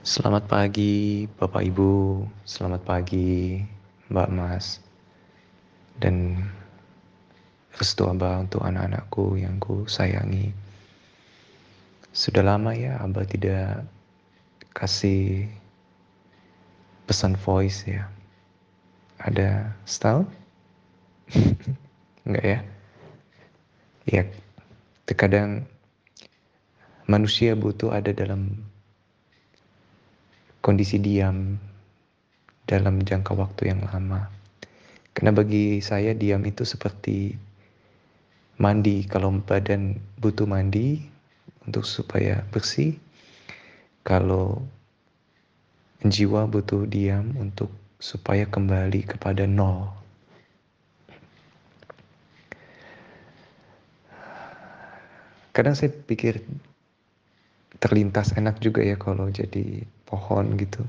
Selamat pagi Bapak Ibu, selamat pagi Mbak Mas, dan restu Abah untuk anak-anakku yang ku sayangi. Sudah lama ya Abah tidak kasih pesan voice ya. Ada setahun? Enggak ya? Ya, terkadang manusia butuh ada dalam kondisi diam dalam jangka waktu yang lama. Karena bagi saya diam itu seperti mandi. Kalau badan butuh mandi untuk supaya bersih, kalau jiwa butuh diam untuk supaya kembali kepada nol. Kadang saya pikir terlintas enak juga ya kalau jadi pohon gitu.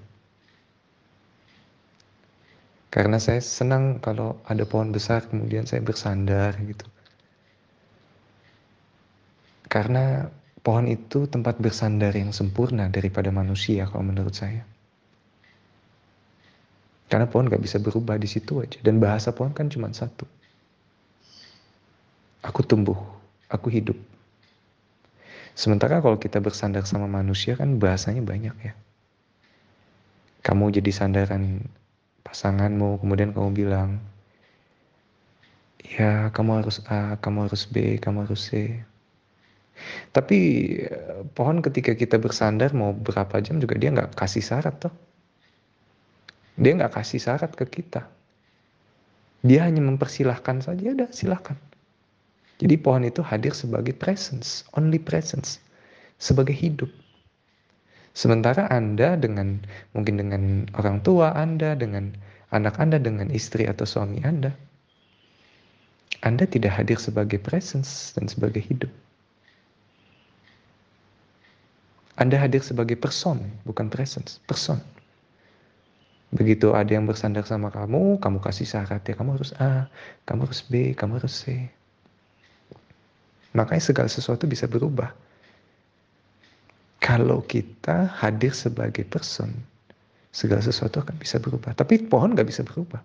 Karena saya senang kalau ada pohon besar kemudian saya bersandar gitu. Karena pohon itu tempat bersandar yang sempurna daripada manusia kalau menurut saya. Karena pohon gak bisa berubah di situ aja. Dan bahasa pohon kan cuma satu. Aku tumbuh, aku hidup. Sementara kalau kita bersandar sama manusia kan bahasanya banyak ya. Kamu jadi sandaran pasanganmu, kemudian kamu bilang, ya kamu harus A, kamu harus B, kamu harus C. Tapi pohon ketika kita bersandar mau berapa jam juga dia nggak kasih syarat toh. Dia nggak kasih syarat ke kita. Dia hanya mempersilahkan saja, udah silahkan. Jadi pohon itu hadir sebagai presence, only presence, sebagai hidup. Sementara Anda mungkin dengan orang tua Anda, dengan anak Anda, dengan istri atau suami Anda tidak hadir sebagai presence dan sebagai hidup. Anda hadir sebagai person, bukan presence, person. Begitu ada yang bersandar sama kamu kasih syarat ya, kamu harus A, kamu harus B, kamu harus C. Makanya segala sesuatu bisa berubah. Kalau kita hadir sebagai person, segala sesuatu akan bisa berubah. Tapi pohon gak bisa berubah.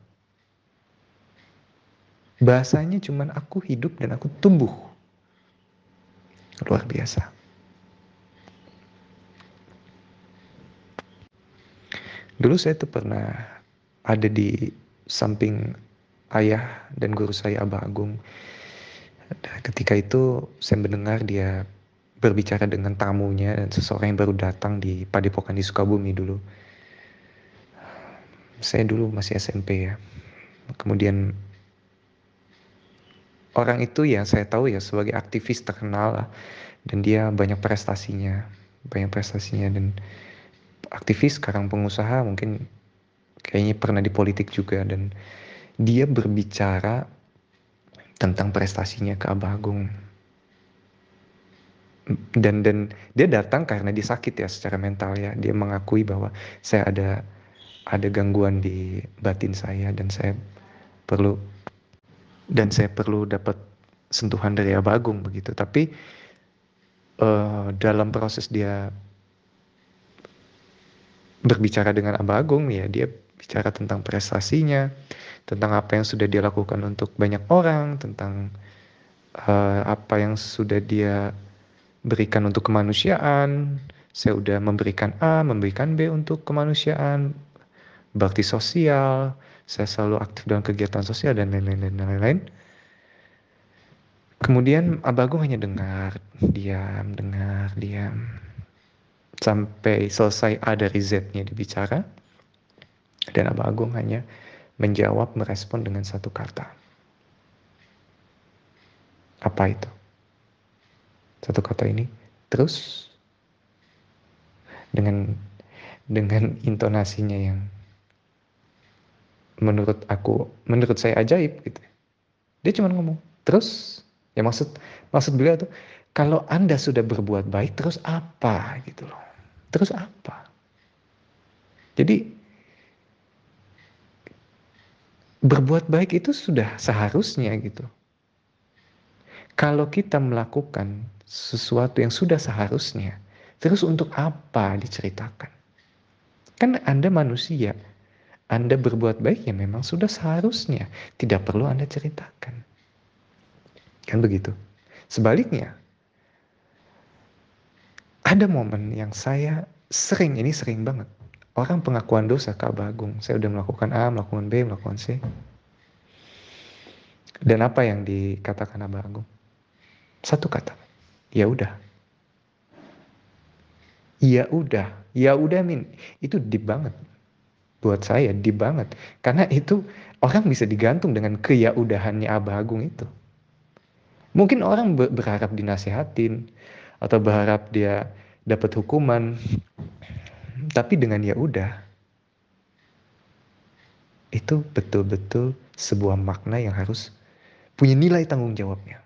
Bahasanya cuman aku hidup dan aku tumbuh. Luar biasa. Dulu saya tuh pernah ada di samping ayah dan guru saya Abah Agung. Ketika itu saya mendengar dia berbicara dengan tamunya dan seseorang yang baru datang di Padepokan di Sukabumi dulu. Saya dulu masih SMP ya. Kemudian orang itu ya saya tahu ya sebagai aktivis terkenal lah. Dan dia banyak prestasinya dan aktivis sekarang pengusaha mungkin kayaknya pernah di politik juga, dan dia berbicara tentang prestasinya ke Abah Agung. Dan dia datang karena dia sakit ya secara mental ya. Dia mengakui bahwa saya ada gangguan di batin saya dan saya perlu dapat sentuhan dari Abah Agung begitu. Tapi dalam proses dia berbicara dengan Abah Agung ya, dia bicara tentang prestasinya, tentang apa yang sudah dia lakukan untuk banyak orang, tentang apa yang sudah dia berikan untuk kemanusiaan. Saya udah memberikan A, memberikan B untuk kemanusiaan, bakti sosial, saya selalu aktif dalam kegiatan sosial dan lain-lain. Kemudian Abah Agung hanya dengar, diam. Sampai selesai A dari Z-nya dibicara, dan Abah Agung hanya menjawab, merespon dengan satu kata. Apa itu? Satu kata ini, terus dengan intonasinya yang menurut saya ajaib gitu. Dia cuma ngomong, terus ya maksud beliau tuh, kalau Anda sudah berbuat baik, terus apa gitu loh. Terus apa? Jadi berbuat baik itu sudah seharusnya gitu. Kalau kita melakukan sesuatu yang sudah seharusnya, terus untuk apa diceritakan? Kan Anda manusia, Anda berbuat baik ya memang sudah seharusnya, tidak perlu Anda ceritakan. Kan begitu. Sebaliknya, ada momen yang saya ini sering banget. Orang pengakuan dosa ke Abah Agung. Saya udah melakukan A, melakukan B, melakukan C. Dan apa yang dikatakan Abah Agung? Satu kata. Ya udah. Ya udah. Ya udah Min. Itu deep banget. Buat saya deep banget. Karena itu orang bisa digantung dengan keyaudahannya Abah Agung itu. Mungkin orang berharap dinasehatin atau berharap dia dapat hukuman. Tapi dengan ya udah, itu betul-betul sebuah makna yang harus punya nilai tanggung jawabnya.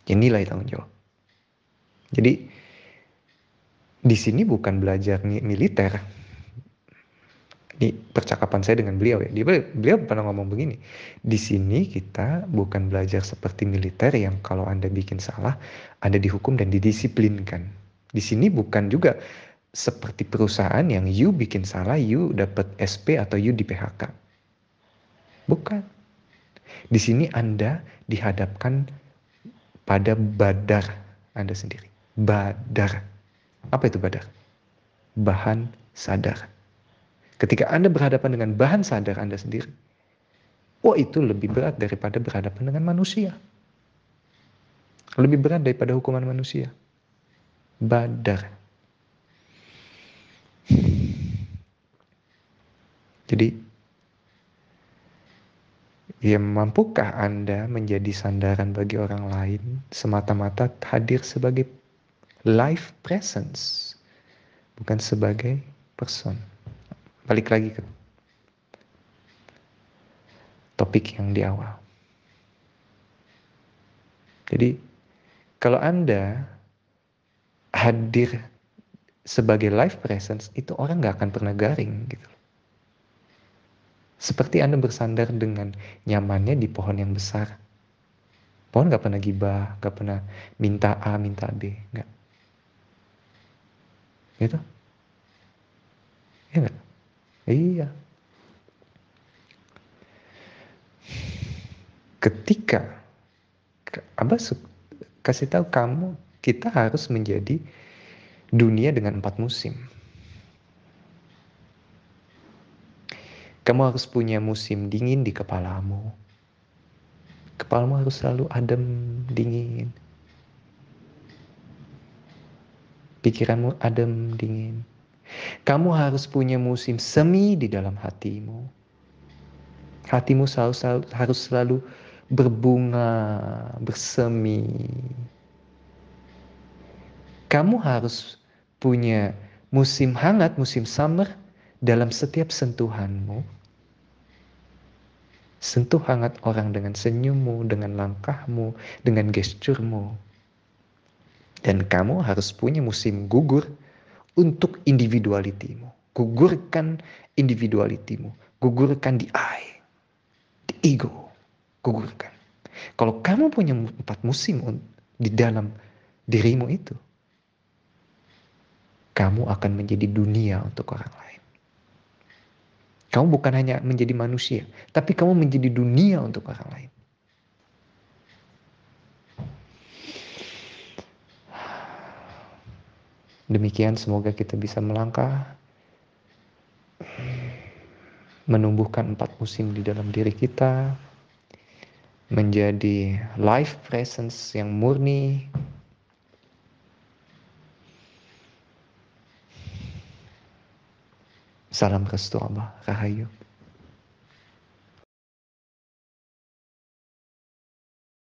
Ya nilai tanggung jawab. Jadi di sini bukan belajar militer. Ini percakapan saya dengan beliau ya. Beliau pernah ngomong begini. Di sini kita bukan belajar seperti militer yang kalau Anda bikin salah, Anda dihukum dan didisiplinkan. Di sini bukan juga seperti perusahaan yang you bikin salah, you dapat SP atau you di PHK. Bukan. Di sini Anda dihadapkan pada badar Anda sendiri. Badar. Apa itu badar? Bahan sadar. Ketika Anda berhadapan dengan bahan sadar Anda sendiri, oh itu lebih berat daripada berhadapan dengan manusia. Lebih berat daripada hukuman manusia. Badar. Jadi, ya mampukah Anda menjadi sandaran bagi orang lain semata-mata hadir sebagai live presence, bukan sebagai person. Balik lagi ke topik yang di awal. Jadi, kalau Anda hadir sebagai live presence, itu orang gak akan pernah garing gitu. Seperti Anda bersandar dengan nyamannya di pohon yang besar. Pohon gak pernah gibah, gak pernah minta A, minta B, gak. Gitu? Iya gak? Iya. Ketika Abah kasih tahu kamu, kita harus menjadi dunia dengan 4 musim. Kamu harus punya musim dingin di kepalamu. Kepalamu harus selalu adem, dingin. Pikiranmu adem, dingin. Kamu harus punya musim semi di dalam hatimu. Hatimu harus selalu berbunga, bersemi. Kamu harus punya musim hangat, musim summer dalam setiap sentuhanmu. Sentuh hangat orang dengan senyummu, dengan langkahmu, dengan gesturmu. Dan kamu harus punya musim gugur untuk individualitimu. Gugurkan individualitimu. Gugurkan di I, di ego. Gugurkan. Kalau kamu punya 4 musim di dalam dirimu itu, kamu akan menjadi dunia untuk orang lain. Kamu bukan hanya menjadi manusia, tapi kamu menjadi dunia untuk orang lain. Demikian semoga kita bisa melangkah, menumbuhkan 4 musim di dalam diri kita, menjadi life presence yang murni. Salam restu Allah, Rahayu.